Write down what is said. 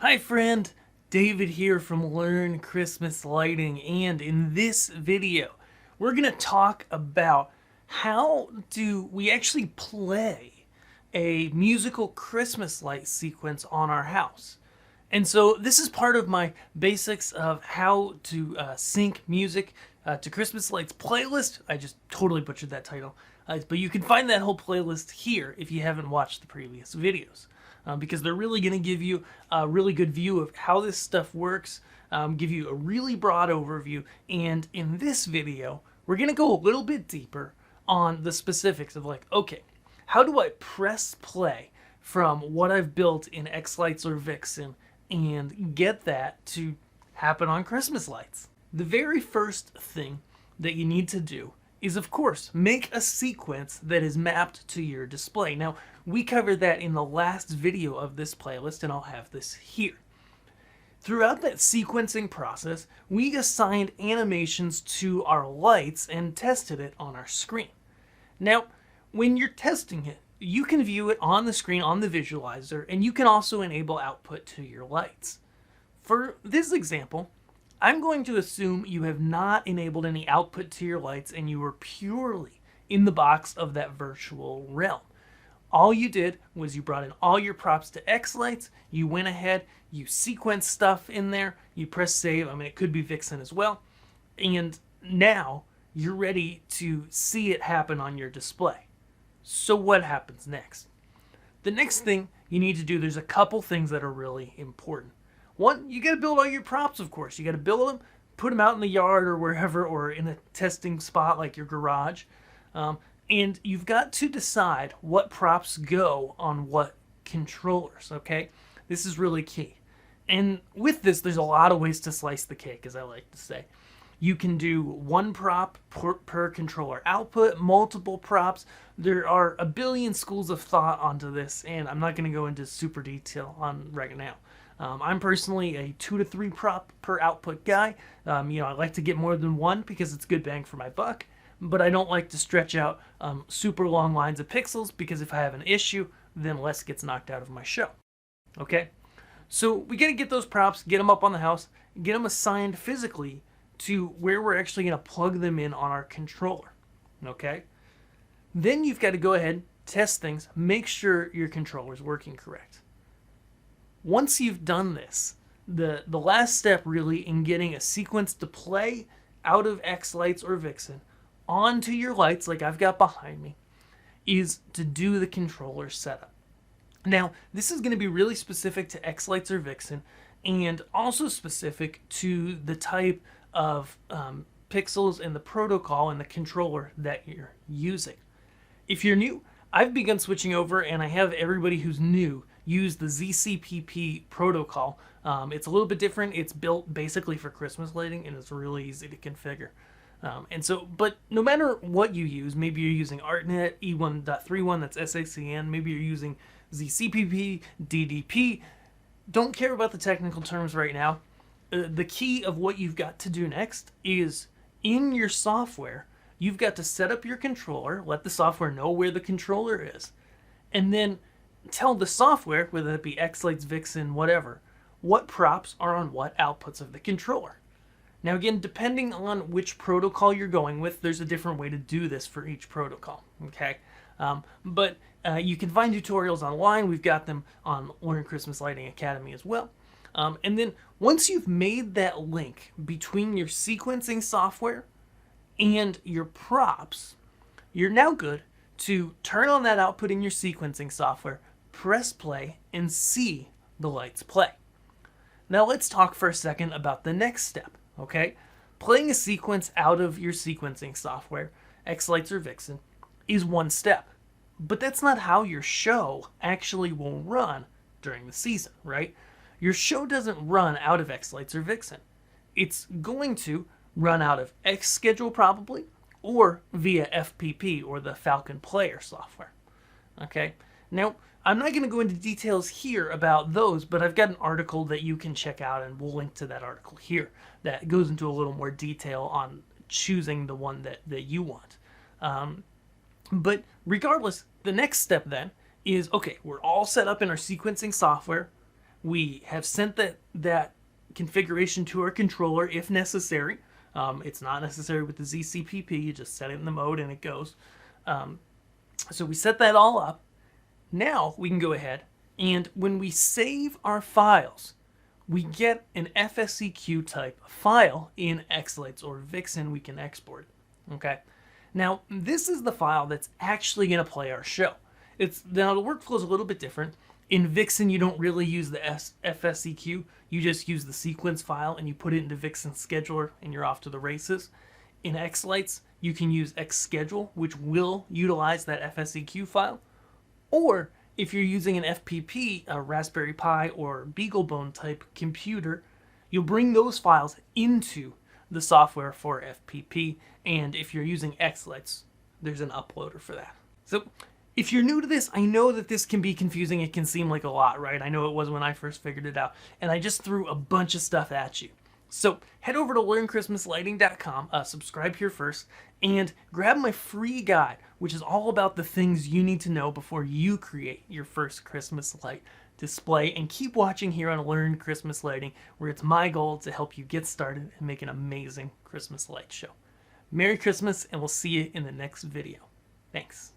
Hi friend, David here from Learn Christmas Lighting, and in this video we're going to talk about how do we actually play a musical Christmas light sequence on our house. And so this is part of my basics of how to sync music to Christmas lights playlist. I just totally butchered that title, but you can find that whole playlist here if you haven't watched the previous videos. Because they're really going to give you a really good view of how this stuff works, give you a really broad overview, and in this video, we're going to go a little bit deeper on the specifics of okay, how do I press play from what I've built in X-Lights or Vixen and get that to happen on Christmas lights? The very first thing that you need to do is, of course, make a sequence that is mapped to your display. Now, we covered that in the last video of this playlist, and I'll have this here. Throughout that sequencing process, we assigned animations to our lights and tested it on our screen. Now, when you're testing it, you can view it on the screen on the visualizer, and you can also enable output to your lights. For this example, I'm going to assume you have not enabled any output to your lights and you were purely in the box of that virtual realm. All you did was you brought in all your props to X-Lights, you went ahead, you sequenced stuff in there, you press save, it could be Vixen as well, and now you're ready to see it happen on your display. So what happens next? The next thing you need to do, there's a couple things that are really important. One, you got to build all your props, of course. You got to build them, put them out in the yard or wherever, or in a testing spot like your garage. And you've got to decide what props go on what controllers, okay? This is really key. And with this, there's a lot of ways to slice the cake, as I like to say. You can do one prop per controller output, multiple props. There are a billion schools of thought onto this, and I'm not going to go into super detail on right now. I'm personally a 2 to 3 prop per output guy. I like to get more than one because it's good bang for my buck, but I don't like to stretch out super long lines of pixels because if I have an issue, then less gets knocked out of my show. Okay? So we got to get those props, get them up on the house, get them assigned physically to where we're actually going to plug them in on our controller. Okay? Then you've got to go ahead, test things, make sure your controller is working correct. Once you've done this, the last step really in getting a sequence to play out of X-Lights or Vixen onto your lights like I've got behind me is to do the controller setup. Now, this is going to be really specific to X-Lights or Vixen and also specific to the type of pixels and the protocol and the controller that you're using. If you're new, I've begun switching over and I have everybody who's new use the ZCPP protocol. It's a little bit different. It's built basically for Christmas lighting and it's really easy to configure. But no matter what you use, maybe you're using ArtNet, E1.31, that's SACN, maybe you're using ZCPP, DDP, don't care about the technical terms right now. The key of what you've got to do next is in your software, you've got to set up your controller, let the software know where the controller is, and then tell the software, whether it be X-Lights, Vixen, whatever, what props are on what outputs of the controller. Now again, depending on which protocol you're going with, there's a different way to do this for each protocol, okay? But you can find tutorials online. We've got them on Learn Christmas Lighting Academy as well. And then once you've made that link between your sequencing software and your props, you're now good to turn on that output in your sequencing software, press play, and see the lights play. Now let's talk for a second about the next step, okay? Playing a sequence out of your sequencing software, X-Lights or Vixen, is one step. But that's not how your show actually will run during the season, right? Your show doesn't run out of X-Lights or Vixen. It's going to run out of X-Schedule probably, or via FPP or the Falcon Player software. Okay? Now, I'm not going to go into details here about those, but I've got an article that you can check out, and we'll link to that article here that goes into a little more detail on choosing the one that you want. But regardless, the next step then is, okay, we're all set up in our sequencing software. We have sent that configuration to our controller if necessary. It's not necessary with the ZCPP. You just set it in the mode and it goes. So we set that all up. Now we can go ahead, and when we save our files, we get an FSEQ type file in Xlights or Vixen. We can export it. Okay. Now this is the file that's actually going to play our show. Now the workflow is a little bit different. In Vixen, you don't really use the FSEQ. You just use the sequence file and you put it into Vixen Scheduler and you're off to the races. In Xlights, you can use Xschedule, which will utilize that FSEQ file. Or if you're using an FPP, a Raspberry Pi or BeagleBone type computer, you'll bring those files into the software for FPP. And if you're using Xlights, there's an uploader for that. So if you're new to this, I know that this can be confusing. It can seem like a lot, right? I know it was when I first figured it out. And I just threw a bunch of stuff at you. So head over to learnchristmaslighting.com, subscribe here first, and grab my free guide, which is all about the things you need to know before you create your first Christmas light display. And keep watching here on Learn Christmas Lighting, where it's my goal to help you get started and make an amazing Christmas light show. Merry Christmas, and we'll see you in the next video. Thanks.